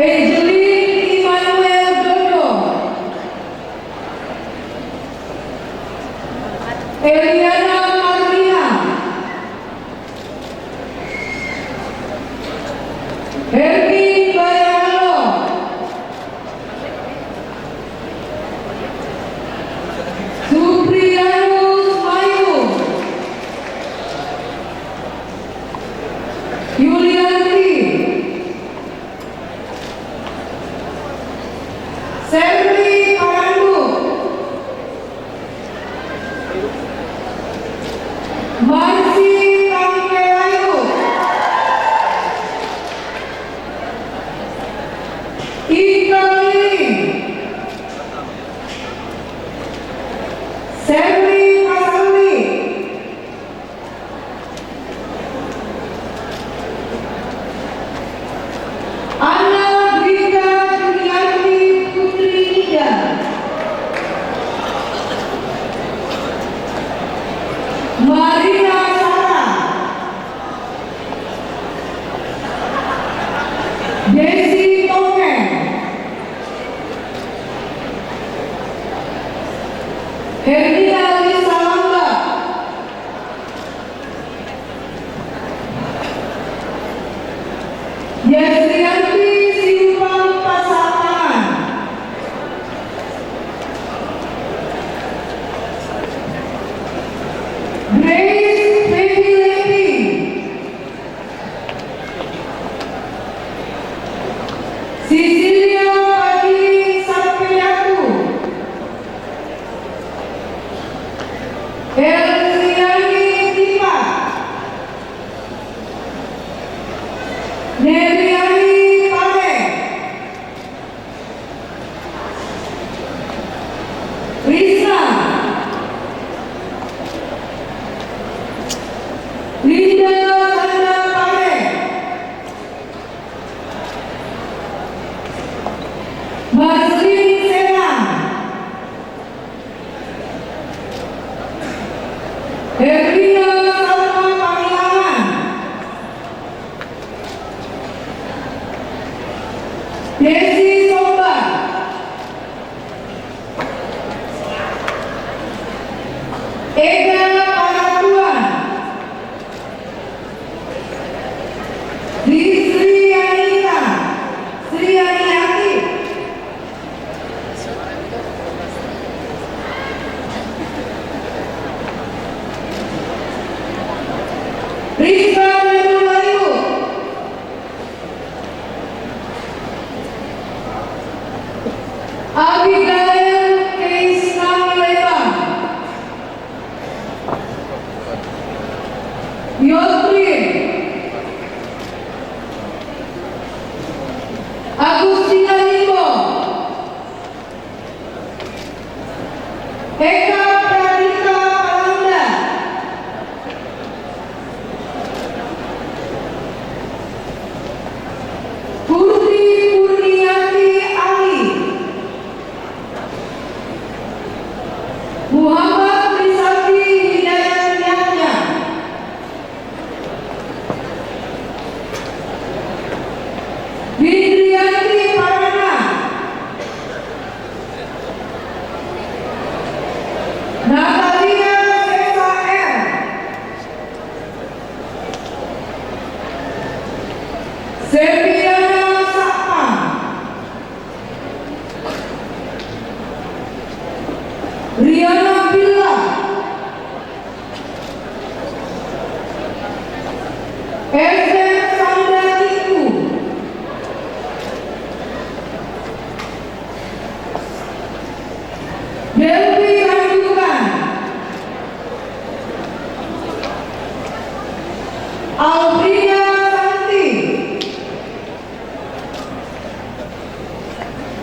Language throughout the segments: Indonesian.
Angelin Immanuel Dodo, Eliana Marlina, Hermin Bayalo, Supriyanus Mayu, Yulianti, Serli Parandu, Marsi Pangkelayu, Ika Lili, Serli Pasali, Anna Grita Juniarti Putri Ida, Marina Sara, Desi Tongeng, Hernia Lisa Lamba, Yesrianti Simpang Pasangan, Grace Baby Lady, Cecilia Pagi Sapiaku, Elriani Dipa, Neriani Pare, Risa, Linda Sanda Pare, Marlin Sena, Herlina Salma Pangilangan, Desi Sombar, Ega Paratuan, Sri Anita, Sri Aniati, Rizka Menulayu, Abigail Krisna Leban, Yotrin, Agustina Limbo, Eka Pradita Palanda, Putri Kurniati Ali, Muhammad Rizaki Hidayat Yahya, Bindriyanti Parana, Natalia SAR, Septiana Sakpa, Riana Bila, Esther Sandatiku, Delvi Randukan, Albrina Santi,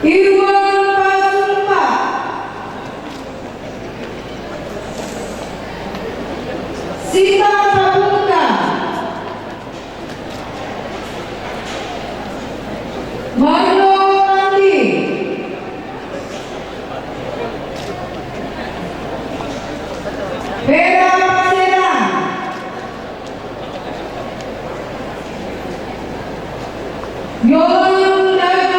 Irwan Pasumpa, Sita Prabuka, Marlo Kandi, Vera Pasera, Yolanda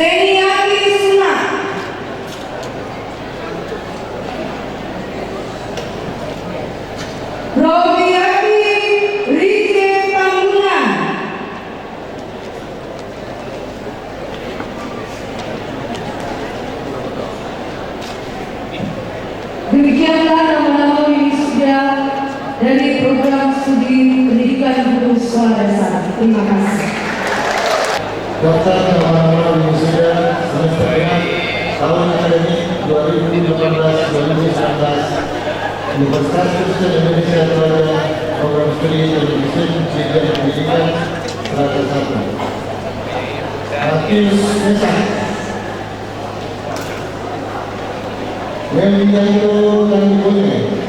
Seniati Suna, Robiati Rike Panggungan, demikianlah nama-nama wisuda dari program studi pendidikan guru sekolah dasar. Terima kasih. Daftar nama-nama wisuda semester 6 tahun akademik 2018-2019 Universitas Kristen Indonesia Teladan Program Studi Television Bidang Pendidikan Strata 1. Matius Mesak, Melianto Tanggone,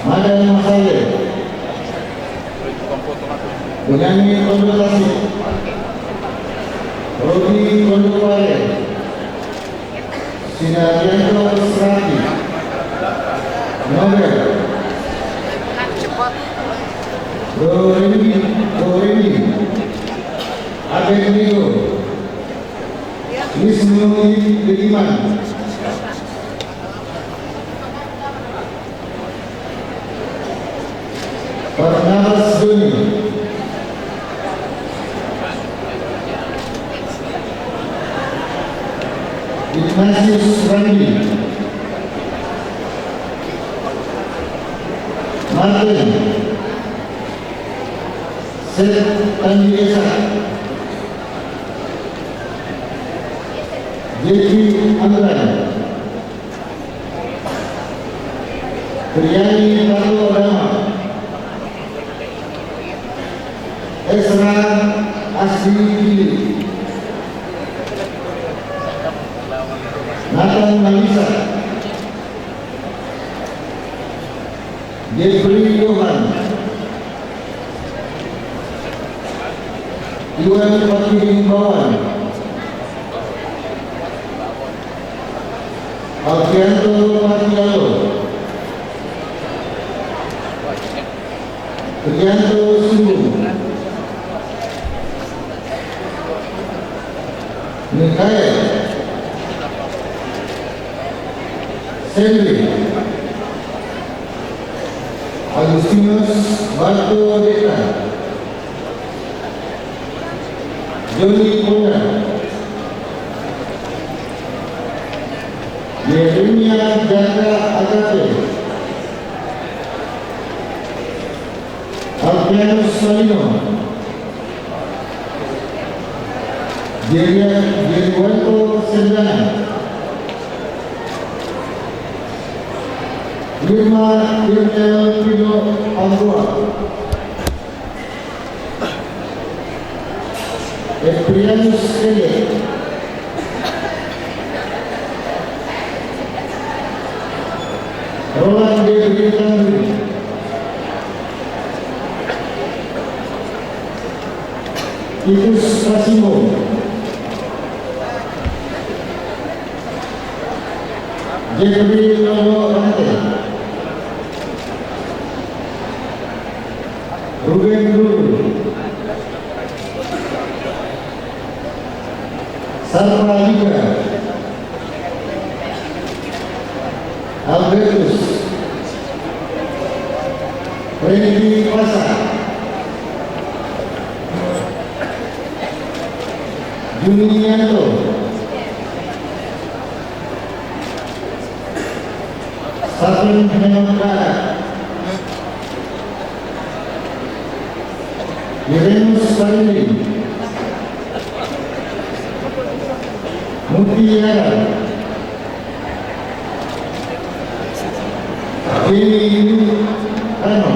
Madan Masale, Benyamin Kondolasi, Rodi Kondopare, Sinarianto Serati, Nobel, Doremi, Abednego, Wisnu Budiman, Barnabas Doni, Ignatius Randi, Martin, Seth Tanjesa, Jeki Anggan, Priani Pato Adama, Esra Asri, Nathan Malisa, Jeffrey Johan, Iwan Fatih Bawan, Alfianto Martialo, Prianto Sungguh, Mikael, Henry, Agustinus Batu Deta, Joni Puna, Yeremia Jaka Agate, Alpianus Salino, Jeriwanto Sendana, Irma Irnel Pino Ambua, Eprianus Kele, Roland Dewi Tangri, Titus Kasimo, Jeffrey Lolo Rante, Ruben Lulu, Sarva Liga, Albertus, Rendy Pasa, Junianto, Sapin Henokara, Irenus Parili, Mutiara, Jeni Rano,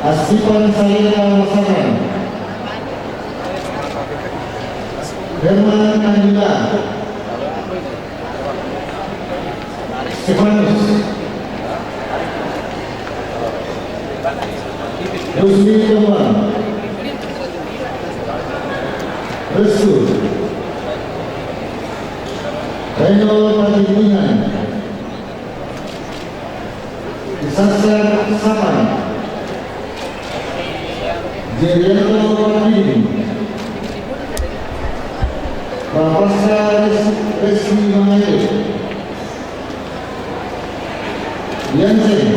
Asipan Salera Masaran, Herman Andila, Stefanus, Rusli Teman, Restu, Reno Patiningan, Sasar Sapan, Jerianto Wardini, Prapaska Reski Mangayo, Yansen,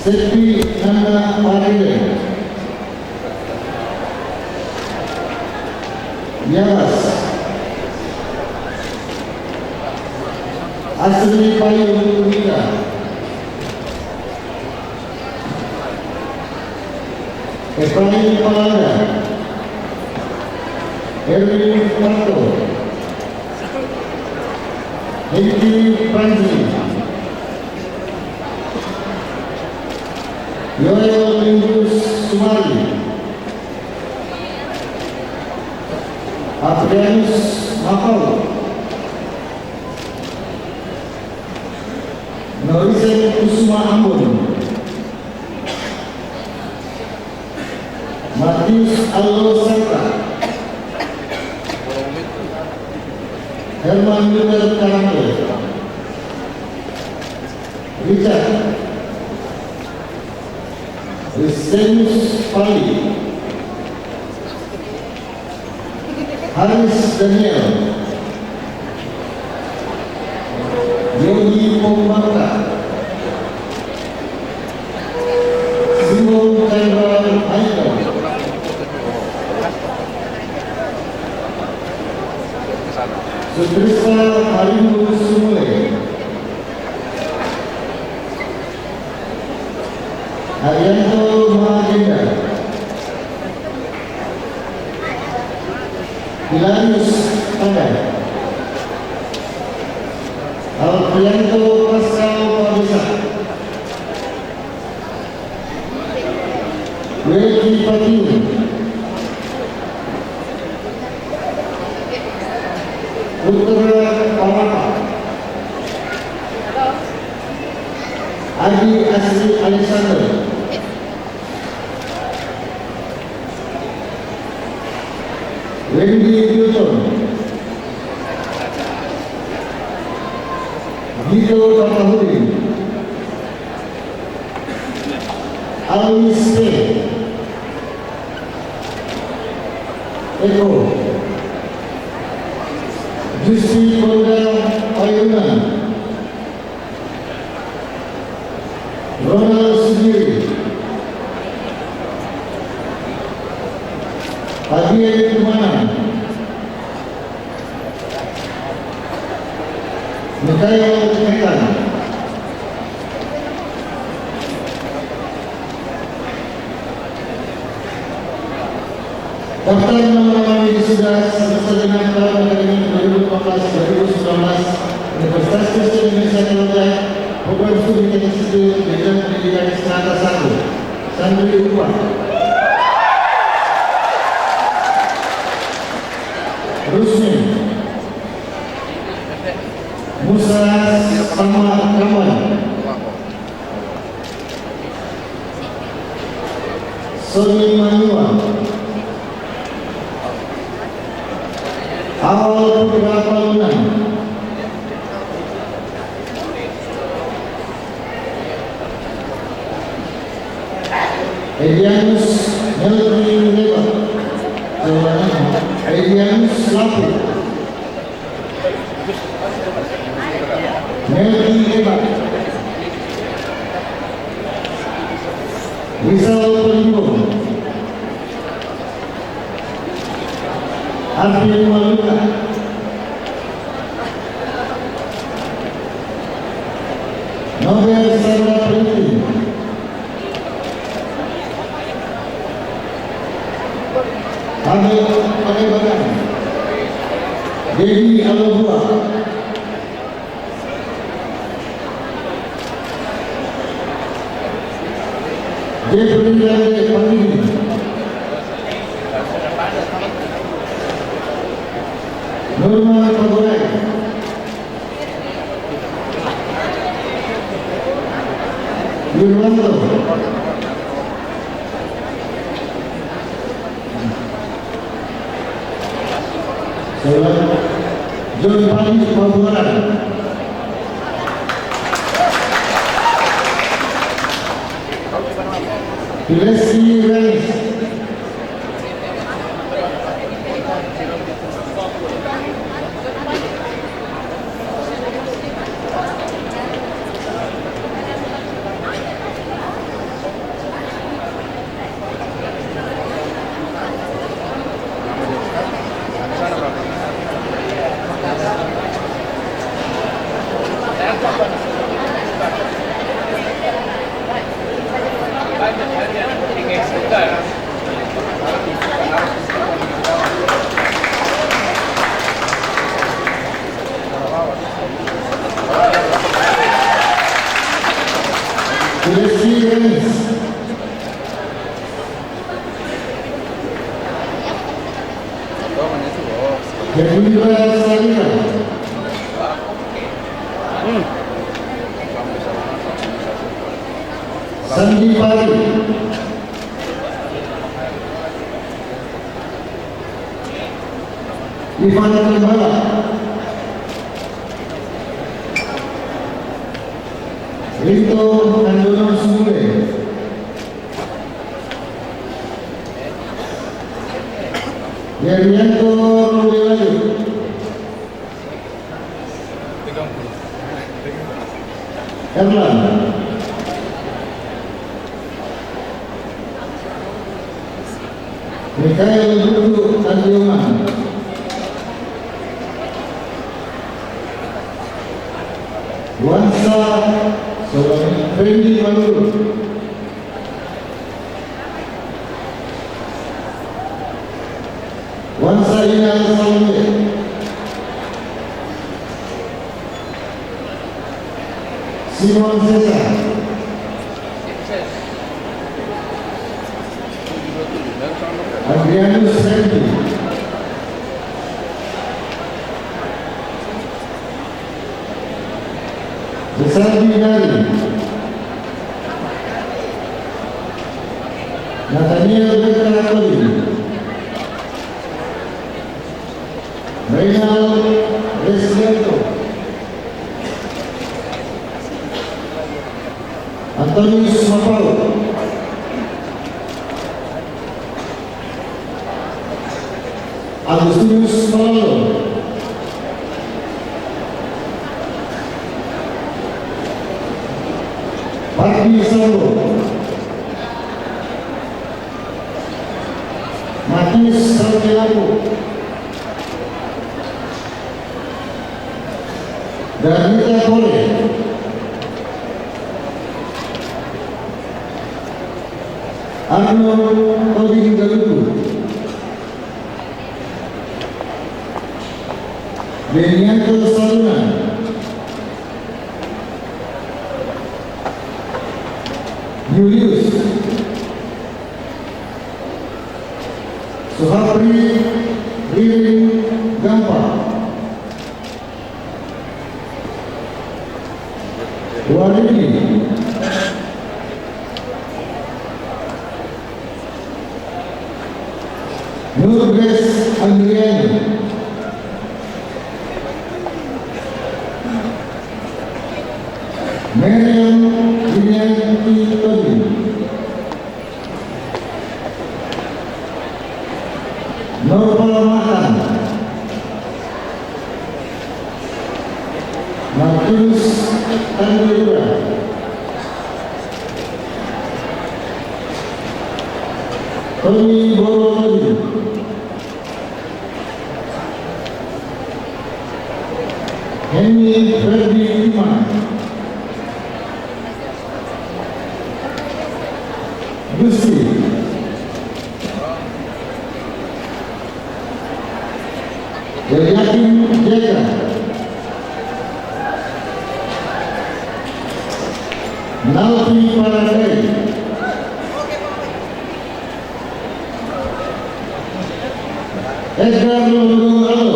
Sepi Nanda Parile, Yalas, Asli Payu Mika, Efraim Palada, Erwin Pato, Hengki Pranzi, Yoel Lingus Sumari, Adrianus Makau, Norisen Kusuma Ambon, Matius Allo Serta, Herman Yuner Karangke, Richard, Rizenius Pali, Haris Daniel, Yogi Pombaka, Simon Chandra Haikal, Sutrisa Harindu Sumule, Arianto Mahagenda, Hilarius Padang, Alprianto Pascal Pabisa, Weki Patiu, Putra Pawaka, Adi Asri Alexander, Wendy Newton, Guido Tapahuri, Alwis K, Eko, Justi Polda Ayunan, Ronald Sendiri, Hadiah Kumanan, Mikhail Mekan, daftar nama-nama wisuda semester dengan tahun akademik 2015-2019 Universitas Kristen Indonesia Telada, Program Studi Teknik Sipil Bidang Pendidikan Strata 1, Santri Upah, Rusmin, Musa Sama Kawan, Sony Manua, Awal Putra Palunan, Edianus Melri Lewa, Edianus Lapu, Melri Lewa, Rizal Pelimbo, Arvin Maluka, Nobel Sarah Printi, Hamil Panebagan, Dewi Alohua, Jeffrey Pandini, Norma Pagorai, Yurwanto, John Panis Pabuaran, Leslie Reis. Leslie Reis. Gerindra Salina. Sandi Pari. Ivan Kembala. Rinto Andono Sumule. Yarianto Rulilaju. Erlan. Mikael Dudu Tanjungan. Wansa Solomon Fendi Maluru. Wansa Ina Salome. Simon Cesar. Adrianus Fendi. Besardi Nari. Nathaniel Bekrakoli. Reynald Resleto. Antonius Mapau. Agustinus Malolo. Parti Sambo. Matius Saltiago. Danita Kole. Arno Odin Galutu. Benianto Saluna. Julius Suhapri Ririn Gampa. Warini Nur Grace Andriani. Meriam Dinianti Todi. Nurul Mahan. Martinus Tandura. Tony Borolodi. Henry Ferdi Iman. Gusti Yakin Jaya. Nalpi Paradai. Edgar Lundungalo.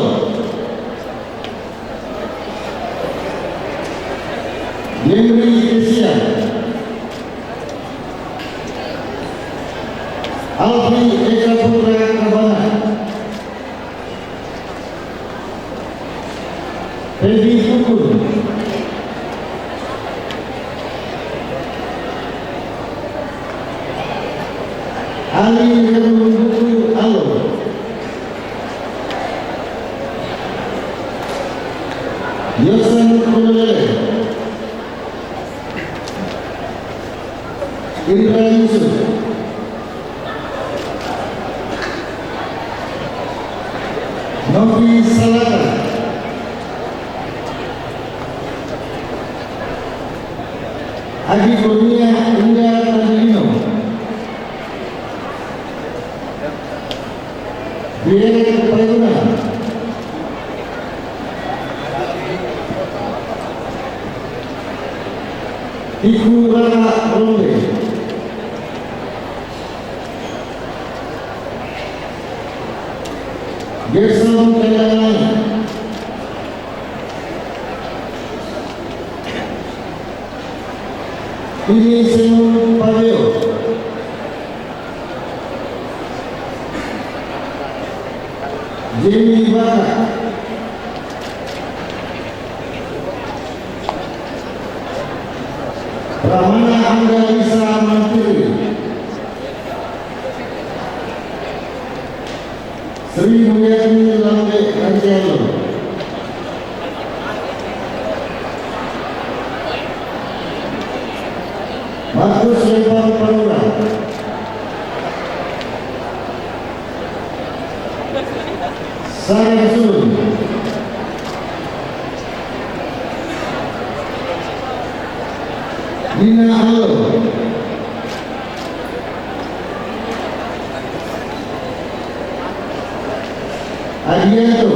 Henry Kesia. Alfi Eka Putra Kabana. Febi Pukul. Ali Heru Alo, Yosan Kodolele, Indra Yusuf, Novi Salata, Adi Kurnia Indah Tanjino, Biar Payuna, Iku Rara Rombe, Gerson Kendalani, ini Senun Paveo, Jamie Baka, Ramana Angga Lisa Mantiri, Sri Mulyani Lambe Kancelo, Markus Lebar Panura, Sarah Sun, Nina Halo, Adianto,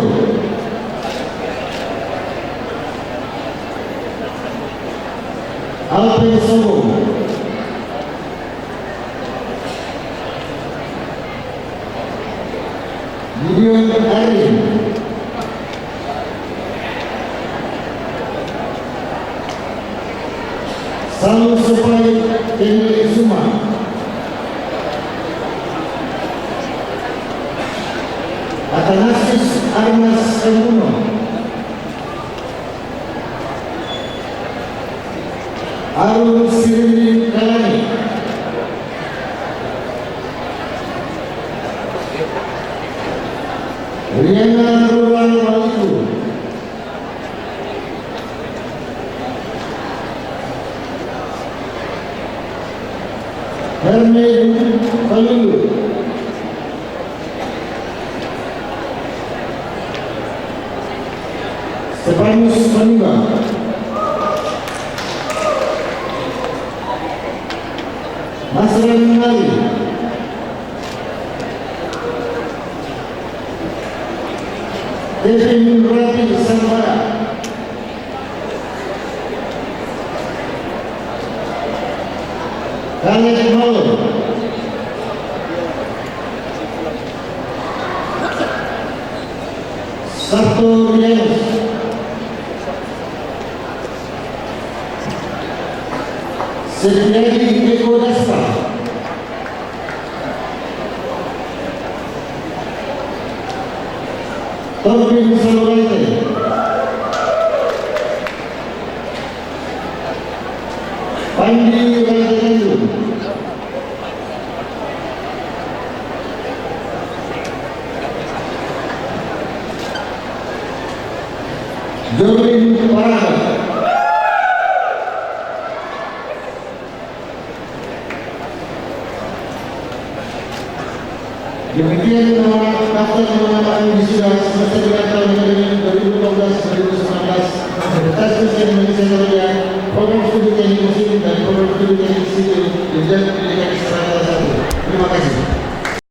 Alpen Sobo, Gideon Arin, Salu Sopai Kene Suma, Athanasius Armas Emuno, Arun Sirili Kalani, Riana Rural Waliku, Herme Palulu, Stefanus Manima, Masran Ngali, Devin Rapi Sambara, Khaled Malo, Sabto Rianus, Setiadi Eko Dasta, Tobin Salurante, Pandi Rajatendu, Jolin Parada, demikian daftar nama wisuda semester 3 tahun akademik 2015-2019 Universitas Kristen Indonesia Surabaya, program studi teknik mesin